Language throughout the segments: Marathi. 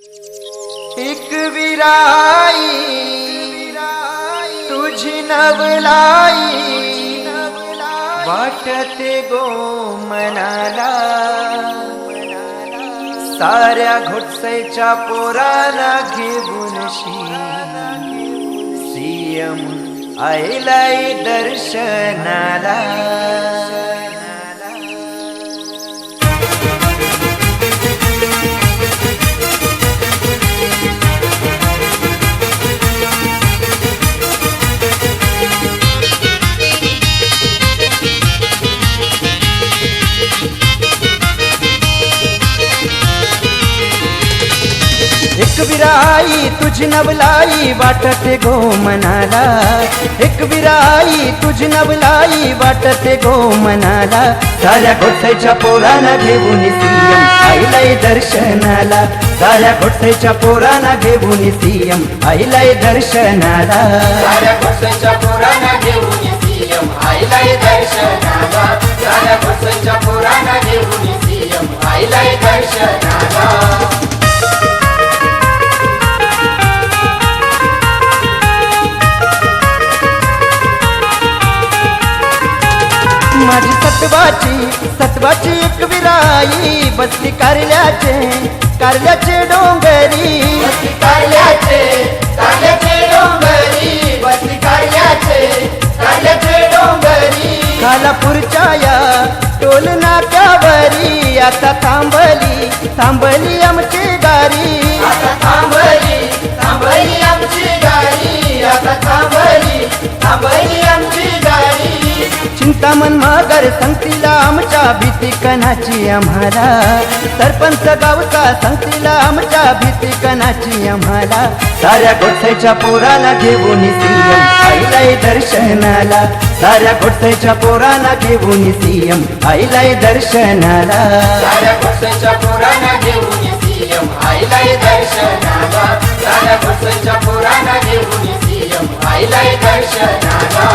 एक विराई तुझी नवलाई वाटते गो मनाला, साऱ्या घोटसईच्या पोराला घेऊन सीएम आईलाई दर्शनाला. एक विराई तुझी नवलाई वाटते गो मनाला, एक विराई तुझी नवलाई वाटते गो मनाला, साऱ्या घोटसईच्या पोरांना घेऊन सीएम आईलाई दर्शनाला, साऱ्या घोटसईच्या पोरांना घेऊन सीएम आईलाई दर्शनाला, साऱ्या घोटसईच्या पोरांना घेऊन सीएम आईलाई दर्शनाला, साऱ्या घोटसईच्या पोरांना घेऊन सीएम आईलाई दर्शनाला. माझी सत्वाची एक विराई बसली कारल्याचे डोंगरी, बसली कारल्याचे डोंगरी, बसली कारल्याचे डोंगरी. खालापूरच्या या टोल नाक्यावरी आता थांबली आमची गाडी, आता थांबली आमची गाडी, आता थांबली आमची गाडी. चिंतामण माघार सांगतीला आमच्या भीती कणाची आम्हाला, सरपंच गावचा सांगतीला आमच्या भीती कणाची आम्हाला, साऱ्या घोटसईच्या पोराला घेऊन सीएम आईलाई दर्शनाला, साऱ्या घोटसईच्या पोराला घेऊन सीएम आईलाई दर्शनाला, साऱ्या घोटसईच्या पोरांना घेऊन सीएम आईलाई दर्शनाला, साऱ्या घोटसईच्या पोरांना घेऊन सीएम आईलाई दर्शनाला.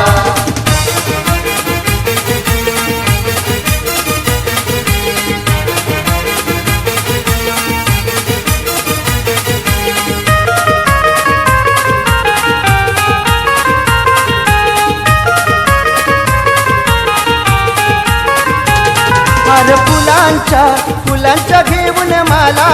फुलांच्या घेऊन माला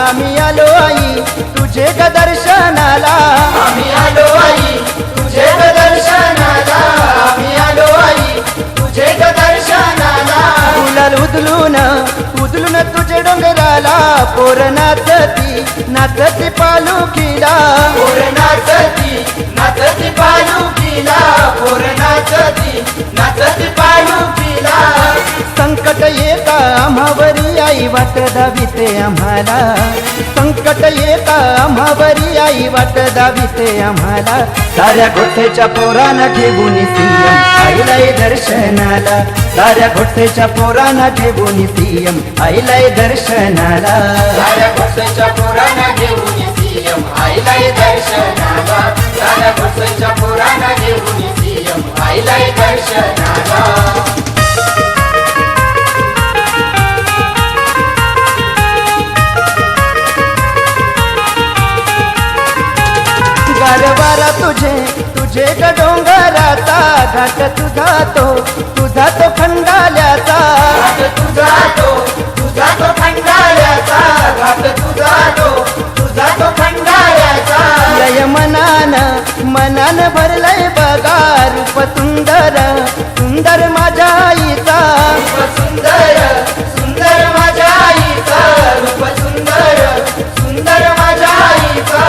आम्ही आलो आई तुझे ग दर्शनाला, आम्ही आलो आई तुझे ग दर्शनाला, आम्ही आलो आई तुझे ग दर्शनाला. फुलाल उदलून तुझे डोंगराला, पोर नाचती पालुकीला, पोर नाचती पालुकीला, पोर नाचती पालुकीला. संकट येता आम्हावरी आई वाट दाविते आम्हाला, संकट येता आम्हावरी आई वाट दाविते आम्हाला, साऱ्या घोटसईच्या पोरांना घेऊन सीएम आईलाई दर्शनाला, साऱ्या घोटसईच्या पोरांना घेऊन सीएम आईलाई दर्शनाला, साऱ्या घोटसईच्या पोरांना घेऊन सीएम आईलाई दर्शनाला, साऱ्या घोटसईच्या पोरांना घेऊन सीएम आईलाई दर्शनाला. गारवारा तुझे ग डोंगराचा, घाट तुझा तो खंडाल्याचा, घाट तुझा तो खंडाल्याचा, घाट तुझा तो खंडाल्याचा. लय मनान भरलंय बघा रूप सुंदर माझ्या आईचा, रूप सुंदर माझ्या आईचा, रूप सुंदर माझ्या आईचा.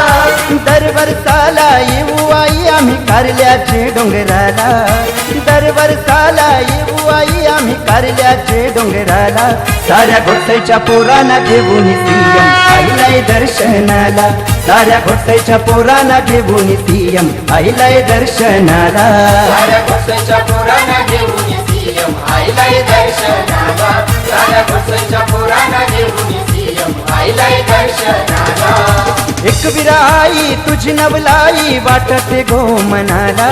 दरवर्षाला येऊ आई आम्ही कारल्याचे डोंगराला, दरवर्षाला येऊ आई आम्ही कारल्याचे डोंगराला, साऱ्या घोटसईच्या पोरांना घेऊन सीएम आईलाई दर्शनाला, साऱ्या घोटसईच्या पोरांना घेऊन सीएम आईलाई दर्शनाला, साऱ्या घोटसईच्या पोरांना घेऊन सीएम आईलाई दर्शनाला, साऱ्या घोटसईच्या पोरांना घेऊन सीएम आईलाई दर्शनाला. एक विराई तुझी नवलाई वाटते गो मनाला,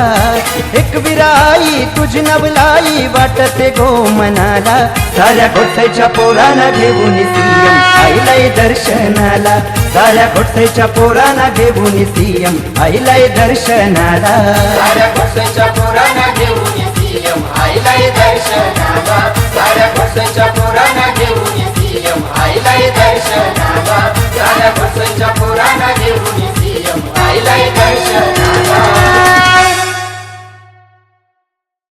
एक विराई तुझी नवलाई वाटते गो मनाला, साऱ्या घोटसईच्या पोरांना घेऊन सीएम आईलाई दर्शनाला, साऱ्या गोष्टीच्या पोरांना घेऊन सीएम आईलाय दर्शनाला. साऱ्या गोष्टीच्या पोरांना घेऊन सीएम आईलाय दर्शनाला. साऱ्या गोष्टीच्या पोरांना घेऊन सीएम आईलाय दर्शनाला. साऱ्या गोष्टीच्या पोरांना